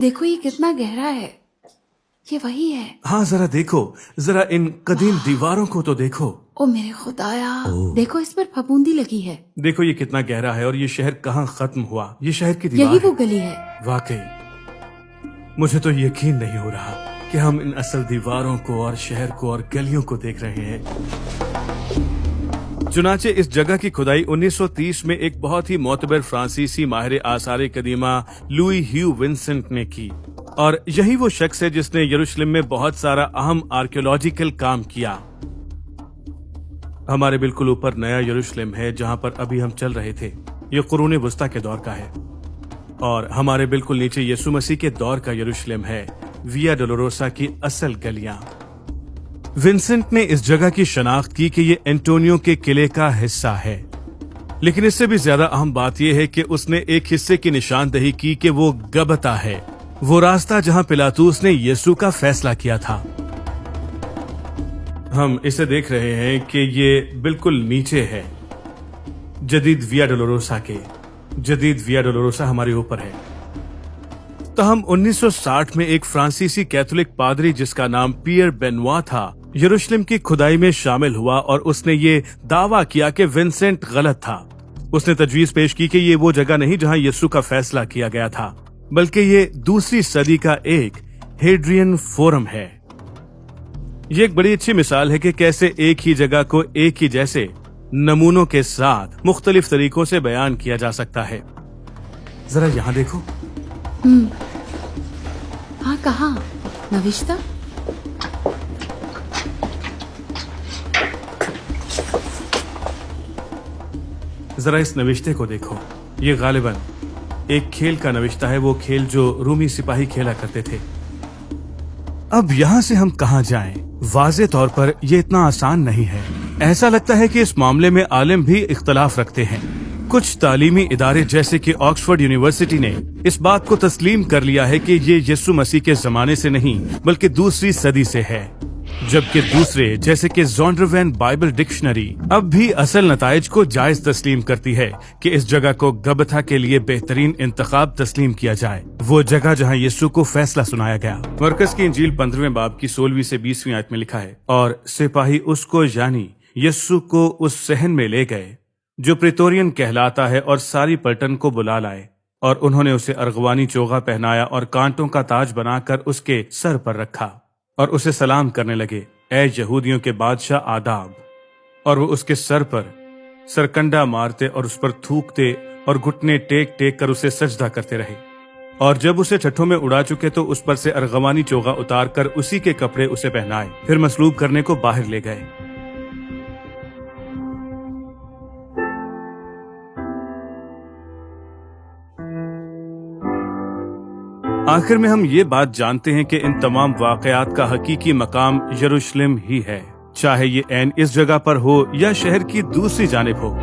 دیکھو یہ کتنا گہرا ہے، یہ وہی ہے۔ ہاں ذرا دیکھو، ذرا ان قدیم دیواروں کو تو دیکھو۔ او میرے خدایا، دیکھو اس پر پھپھوندی لگی ہے۔ دیکھو یہ کتنا گہرا ہے، اور یہ شہر کہاں ختم ہوا؟ یہ شہر کی دیوار یہی وہ ہے۔ گلی ہے۔ واقعی مجھے تو یقین نہیں ہو رہا کہ ہم ان اصل دیواروں کو اور شہر کو اور گلیوں کو دیکھ رہے ہیں۔ چنانچہ اس جگہ کی کھدائی 1930 میں ایک بہت ہی معتبر فرانسیسی ماہر آثار قدیمہ لوئی ہیو ونسنٹ نے کی، اور یہی وہ شخص ہے جس نے یروشلم میں بہت سارا اہم آرکیولوجیکل کام کیا۔ ہمارے بالکل اوپر نیا یروشلم ہے جہاں پر ابھی ہم چل رہے تھے، یہ قرون وسطیٰ کے دور کا ہے، اور ہمارے بالکل نیچے یسوع مسیح کے دور کا یروشلم ہے، ویا ڈولوروسا کی اصل گلیاں۔ ونسنٹ نے اس جگہ کی شناخت کی کہ یہ اینٹونیو کے قلعے کا حصہ ہے، لیکن اس سے بھی زیادہ اہم بات یہ ہے کہ اس نے ایک حصے کی نشاندہی کی کہ وہ گبتا ہے، وہ راستہ جہاں پلاطوس نے یسوع کا فیصلہ کیا تھا۔ ہم اسے دیکھ رہے ہیں کہ یہ بالکل نیچے ہے جدید ویا ڈولوروسا کے۔ جدید ویا ڈولوروسا ہمارے اوپر ہے۔ تاہم 1960 میں ایک فرانسیسی کیتھولک پادری جس کا نام پیئر بینوا تھا، یروشلم کی کھدائی میں شامل ہوا، اور اس نے یہ دعویٰ کیا کہ ونسنٹ غلط تھا۔ اس نے تجویز پیش کی کہ یہ وہ جگہ نہیں جہاں یسوع کا فیصلہ کیا گیا تھا، بلکہ یہ دوسری صدی کا ایک ہیڈرین فورم ہے۔ یہ ایک بڑی اچھی مثال ہے کہ کیسے ایک ہی جگہ کو ایک ہی جیسے نمونوں کے ساتھ مختلف طریقوں سے بیان کیا جا سکتا ہے۔ ذرا یہاں دیکھو۔ ہاں کہاں؟ نوشتہ؟ ذرا اس نوشتے کو دیکھو، یہ غالباً ایک کھیل کا نوشتہ ہے، وہ کھیل جو رومی سپاہی کھیلا کرتے تھے۔ اب یہاں سے ہم کہاں جائیں؟ واضح طور پر یہ اتنا آسان نہیں ہے۔ ایسا لگتا ہے کہ اس معاملے میں عالم بھی اختلاف رکھتے ہیں۔ کچھ تعلیمی ادارے جیسے کہ آکسفورڈ یونیورسٹی نے اس بات کو تسلیم کر لیا ہے کہ یہ یسوع مسیح کے زمانے سے نہیں بلکہ دوسری صدی سے ہے، جبکہ دوسرے جیسے کہ زونڈروین بائبل ڈکشنری اب بھی اصل نتائج کو جائز تسلیم کرتی ہے کہ اس جگہ کو گبتھا کے لیے بہترین انتخاب تسلیم کیا جائے، وہ جگہ جہاں یسوع کو فیصلہ سنایا گیا۔ مرکز کی انجیل 15ویں باب کی 16ویں سے 20ویں آیت میں لکھا ہے، اور سپاہی اس کو یعنی یسوع کو اس صحن میں لے گئے جو پریتورین کہلاتا ہے، اور ساری پلٹن کو بلا لائے، اور انہوں نے اسے ارغوانی چوغا پہنایا اور کانٹوں کا تاج بنا کر اس کے سر پر رکھا، اور اسے سلام کرنے لگے، اے یہودیوں کے بادشاہ آداب۔ اور وہ اس کے سر پر سرکنڈا مارتے اور اس پر تھوکتے اور گھٹنے ٹیک ٹیک کر اسے سجدہ کرتے رہے، اور جب اسے ٹھٹھوں میں اڑا چکے تو اس پر سے ارغوانی چوغا اتار کر اسی کے کپڑے اسے پہنائے، پھر مصلوب کرنے کو باہر لے گئے۔ آخر میں ہم یہ بات جانتے ہیں کہ ان تمام واقعات کا حقیقی مقام یروشلم ہی ہے، چاہے یہ عین اس جگہ پر ہو یا شہر کی دوسری جانب ہو۔